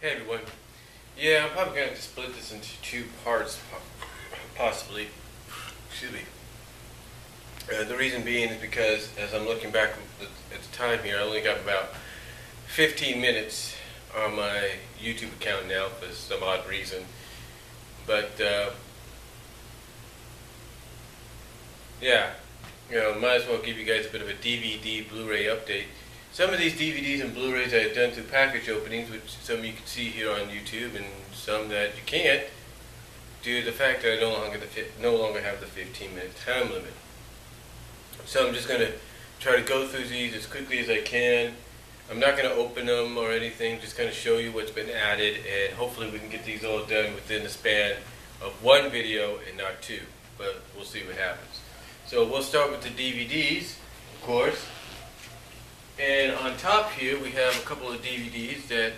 Hey everyone. Yeah, I'm probably going to split this into two parts, possibly. Excuse me. The reason being is because as I'm looking back at the time here, I only got about 15 minutes on my YouTube account now for some odd reason. But, yeah, might as well give you guys a bit of a DVD Blu-ray update. Some of these DVDs and Blu-rays I've done through package openings, which some you can see here on YouTube, and some that you can't, due to the fact that I no longer have the 15-minute time limit. So I'm just going to try to go through these as quickly as I can. I'm not going to open them or anything, just kind of show you what's been added, and hopefully we can get these all done within the span of one video and not two, but we'll see what happens. So we'll start with the DVDs, of course. And on top here we have a couple of DVDs that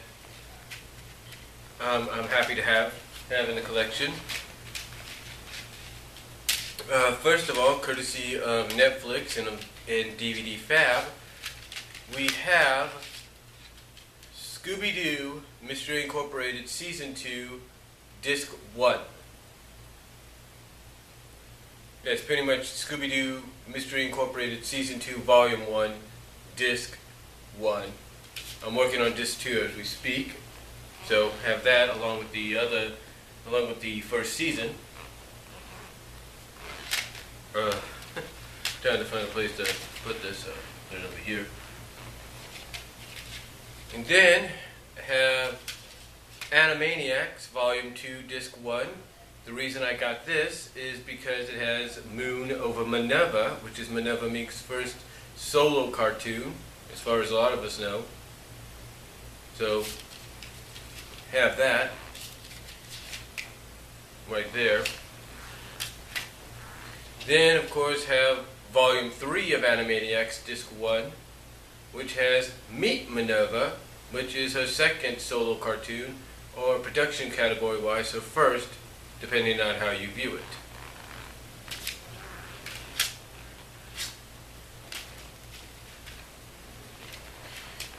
I'm happy to have in the collection. First of all, courtesy of Netflix and DVD Fab, we have Scooby-Doo Mystery Incorporated Season 2 Disc 1. That's pretty much Scooby-Doo Mystery Incorporated Season 2 Volume 1 Disc 1. I'm working on Disc 2 as we speak, so have that along with the first season. Trying to find a place to put this. Put it over here. And then I have Animaniacs Volume 2 Disc 1. The reason I got this is because it has Moon over Minerva, which is Minerva Meek's first solo cartoon, as far as a lot of us know. So, have that right there. Then, of course, have Volume 3 of Animaniacs, Disc 1, which has Meet Minerva, which is her second solo cartoon, or production category-wise, her first, depending on how you view it.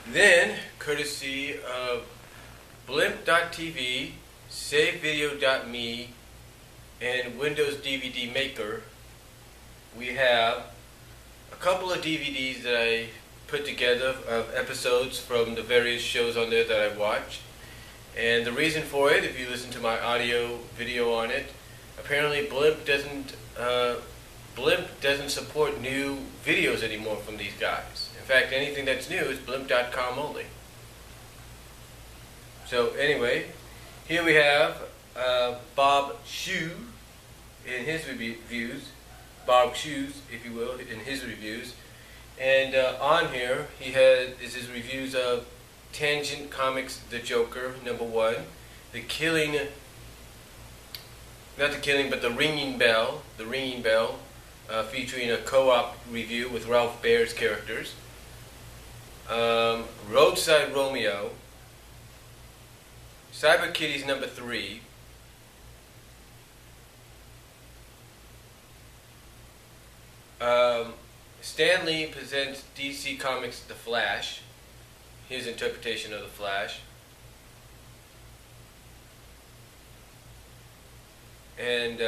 Then, courtesy of Blimp.tv, SaveVideo.me, and Windows DVD Maker, we have a couple of DVDs that I put together of episodes from the various shows on there that I watch. And the reason for it, if you listen to my audio video on it, apparently Blimp doesn't support new videos anymore from these guys. In fact, anything that's new is blimp.com only. So anyway, here we have Bob Shoe in his reviews, Bob Shoes, if you will, in his reviews. And on here, he is his reviews of Tangent Comics' The Joker, #1, The Ringing Bell, featuring a co-op review with Ralph Baer's characters. Roadside Romeo, Cyber Kitties #3, Stan Lee presents DC Comics' The Flash, his interpretation of The Flash, and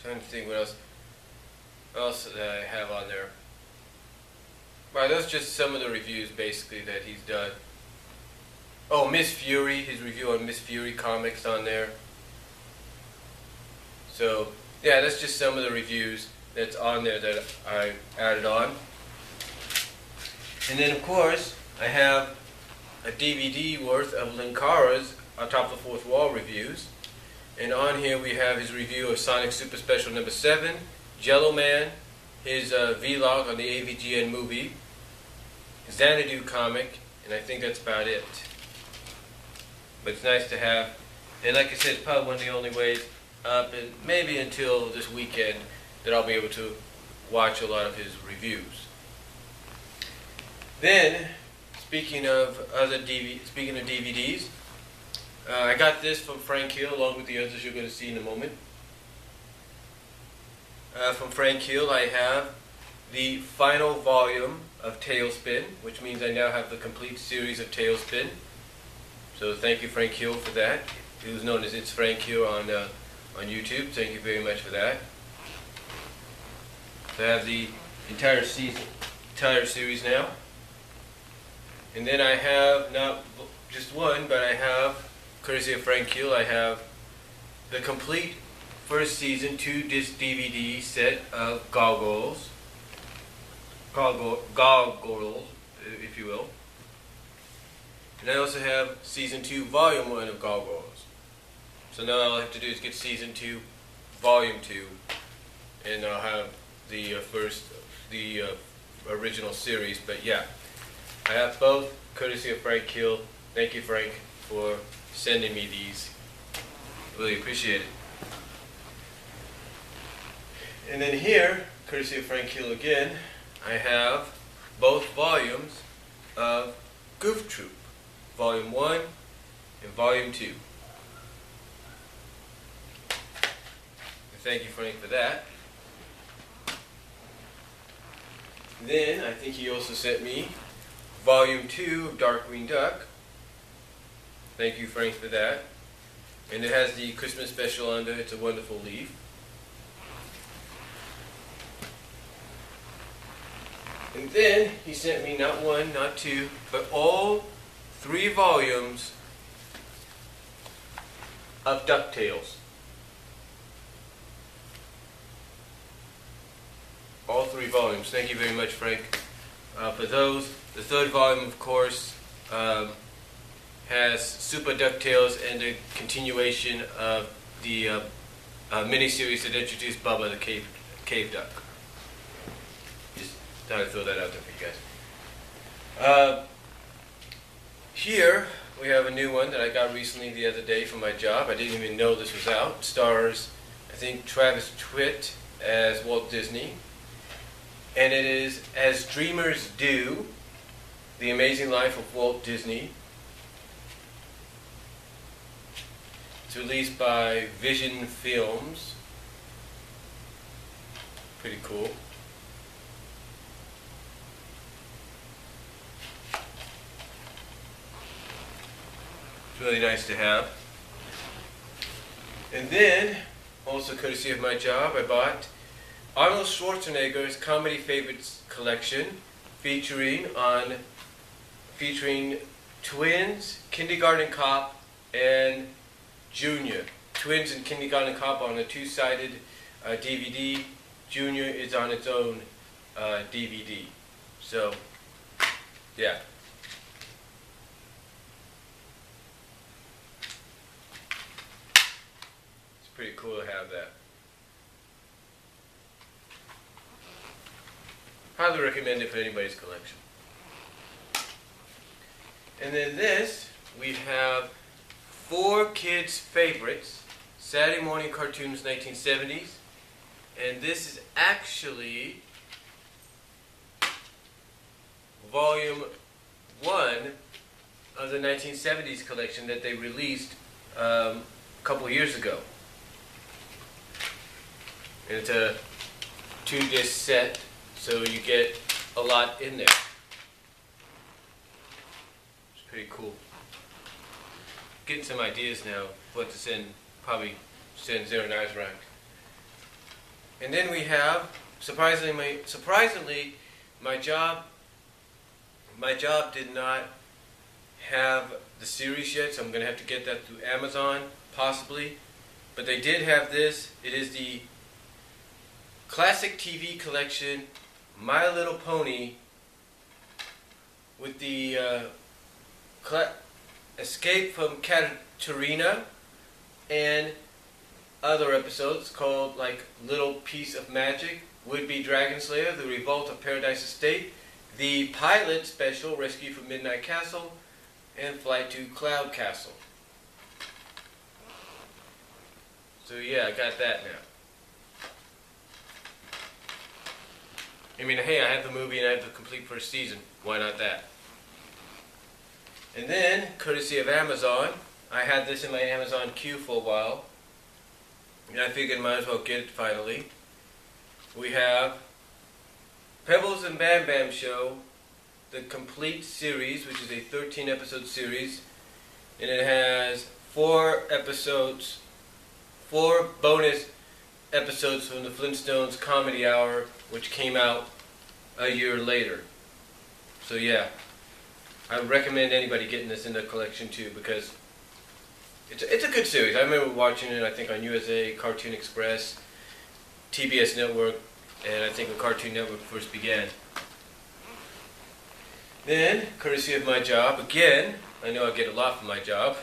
trying to think what else that I have on there. Right, that's just some of the reviews basically that he's done. Oh, Miss Fury, his review on Miss Fury comics on there. So, yeah, that's just some of the reviews that's on there that I added on. And then, of course, I have a DVD worth of Linkara's On Top of the Fourth Wall reviews. And on here we have his review of Sonic Super Special #7, Jello Man, his vlog on the AVGN movie, Xanadu comic, and I think that's about it. But it's nice to have, and like I said, it's probably one of the only ways, and maybe until this weekend, that I'll be able to watch a lot of his reviews. Then, speaking of DVDs, I got this from Frank Hill, along with the others you're going to see in a moment. From Frank Hill, I have the final volume of Tailspin, which means I now have the complete series of Tailspin. So thank you, Frank Hill, for that. He was known as It's Frank Hill on YouTube. Thank you very much for that. So I have the entire series now. And then I have not just one, but I have, courtesy of Frank Hill, I have the complete first season 2-disc DVD set of goggles, if you will. And I also have season 2, volume 1 of goggles. So now all I have to do is get season 2, volume 2, and I'll have the original series. But yeah, I have both, courtesy of Frank Hill. Thank you, Frank, for sending me these. Really appreciate it. And then here, courtesy of Frank Hill again, I have both volumes of Goof Troop, Volume 1 and Volume 2. And thank you, Frank, for that. Then I think he also sent me Volume 2 of Darkwing Duck. Thank you, Frank, for that. And it has the Christmas special under It's a Wonderful Leaf. And then he sent me not one, not two, but all 3 volumes of DuckTales. All 3 volumes. Thank you very much, Frank, for those. The 3rd volume, of course, has Super DuckTales and a continuation of the miniseries that introduced Bubba the Cave Duck. Just thought I'd throw that out there for you guys. Here we have a new one that I got recently the other day from my job. I didn't even know this was out. It stars, I think, Travis Twitt as Walt Disney. And it is As Dreamers Do, The Amazing Life of Walt Disney. It's released by Vision Films. Pretty cool. It's really nice to have. And then, also courtesy of my job, I bought Arnold Schwarzenegger's Comedy Favorites collection, featuring Twins, Kindergarten Cop, and Junior. Twins and Kindergarten Cop on a 2-sided DVD. Junior is on its own DVD. So, yeah. It's pretty cool to have that. Highly recommend it for anybody's collection. And then this, we have 4 Kids Favorites, Saturday Morning Cartoons 1970s. And this is actually Volume 1 of the 1970s collection that they released a couple years ago. And it's a 2-disc set, so you get a lot in there. It's pretty cool. Getting some ideas now what to send, probably send Zero Knives Rack. And then we have, surprisingly, my job did not have the series yet, so I'm going to have to get that through Amazon, possibly. But they did have this. It is the Classic TV Collection, My Little Pony, with the Escape from Katarina and other episodes called like Little Piece of Magic, Would Be Dragon Slayer, The Revolt of Paradise Estate, the pilot special, Rescue from Midnight Castle, and Flight to Cloud Castle. So yeah, I got that now. I mean, hey, I have the movie and I have the complete first season. Why not that? And then, courtesy of Amazon, I had this in my Amazon queue for a while. And I figured I might as well get it finally. We have Pebbles and Bam Bam Show, the complete series, which is a 13 episode series, and it has 4 episodes, 4 bonus episodes from the Flintstones Comedy Hour, which came out a year later. So yeah, I would recommend anybody getting this in the collection too, because it's a good series. I remember watching it, I think, on USA, Cartoon Express, TBS Network, and I think when Cartoon Network first began. Then, courtesy of my job, again, I know I get a lot from my job,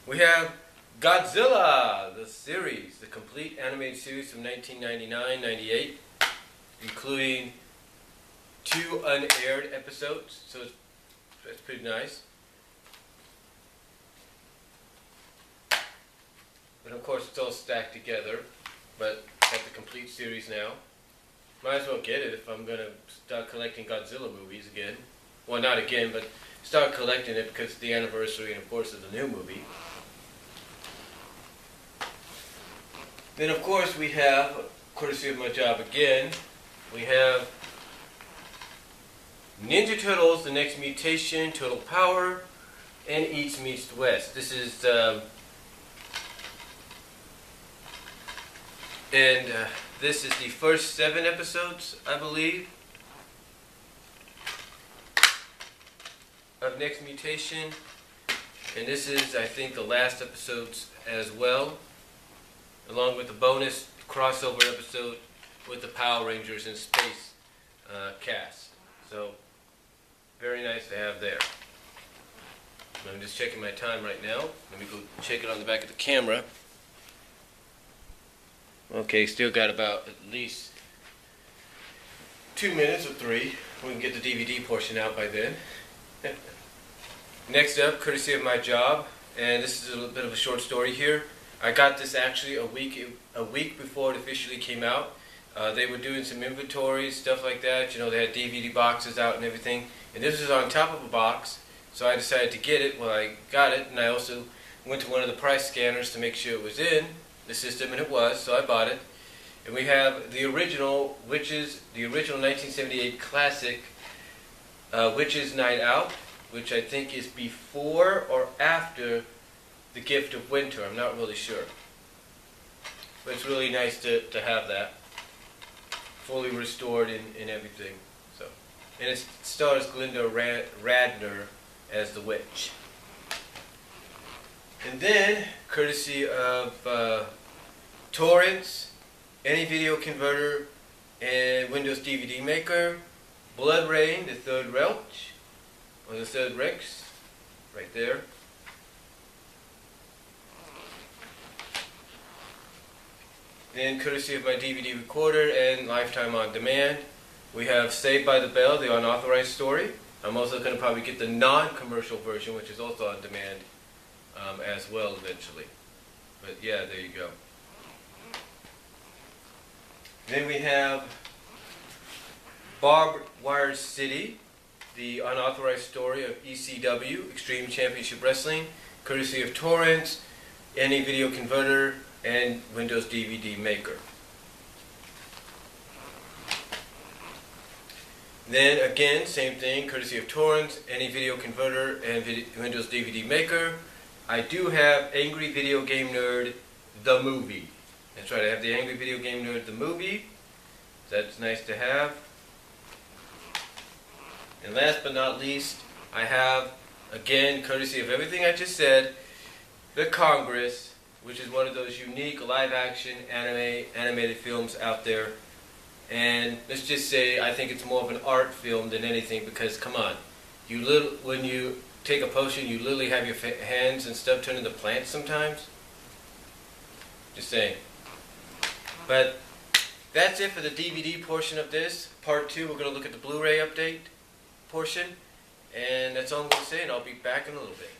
we have Godzilla, the series, the complete animated series from 1999-98, including 2 unaired episodes, so that's pretty nice. And of course it's all stacked together, but got the complete series now. Might as well get it if I'm going to start collecting Godzilla movies again. Well, not again, but start collecting it because it's the anniversary and of course it's a new movie. Then of course we have, courtesy of my job again, we have Ninja Turtles, The Next Mutation, Turtle Power, and East Meets West. This is this is the first 7 episodes, I believe, of Next Mutation, and this is, I think, the last episodes as well, along with the bonus crossover episode with the Power Rangers in space cast. So, very nice to have there. I'm just checking my time right now. Let me go check it on the back of the camera. Okay, still got about at least 2 minutes or 3. We can get the DVD portion out by then. Next up, courtesy of my job, and this is a little bit of a short story here. I got this actually a week before it officially came out. They were doing some inventory, stuff like that. You know, they had DVD boxes out and everything. And this was on top of a box, so I decided to get it. Well, I got it, and I also went to one of the price scanners to make sure it was in the system, and it was, so I bought it. And we have the original, which is the original 1978 classic Witches Night Out, which I think is before or after The Gift of Winter. I'm not really sure. But it's really nice to have that. Fully restored in everything. So, and it stars Glinda Radner as the witch. And then, courtesy of torrents, any video converter, and Windows DVD Maker, Blood Rain, the Third Reich, or the Third Rex, right there. Then, courtesy of my DVD recorder and Lifetime On Demand, we have Saved by the Bell, the unauthorized story. I'm also going to probably get the non-commercial version, which is also on demand as well eventually. But yeah, there you go. Then we have Barbed Wire City, the unauthorized story of ECW, Extreme Championship Wrestling, courtesy of torrents, any video converter, and Windows DVD Maker. Then again, same thing, courtesy of torrents, any video converter, and Windows DVD Maker. I do have Angry Video Game Nerd, the movie. That's right, I have the Angry Video Game Nerd, the movie. That's nice to have. And last but not least, I have, again, courtesy of everything I just said, The Congress, which is one of those unique live-action animated films out there. And let's just say I think it's more of an art film than anything, because come on, when you take a potion, you literally have your hands and stuff turn into plants sometimes. Just saying. But that's it for the DVD portion of this. Part 2, we're going to look at the Blu-ray update portion. And that's all I'm going to say, and I'll be back in a little bit.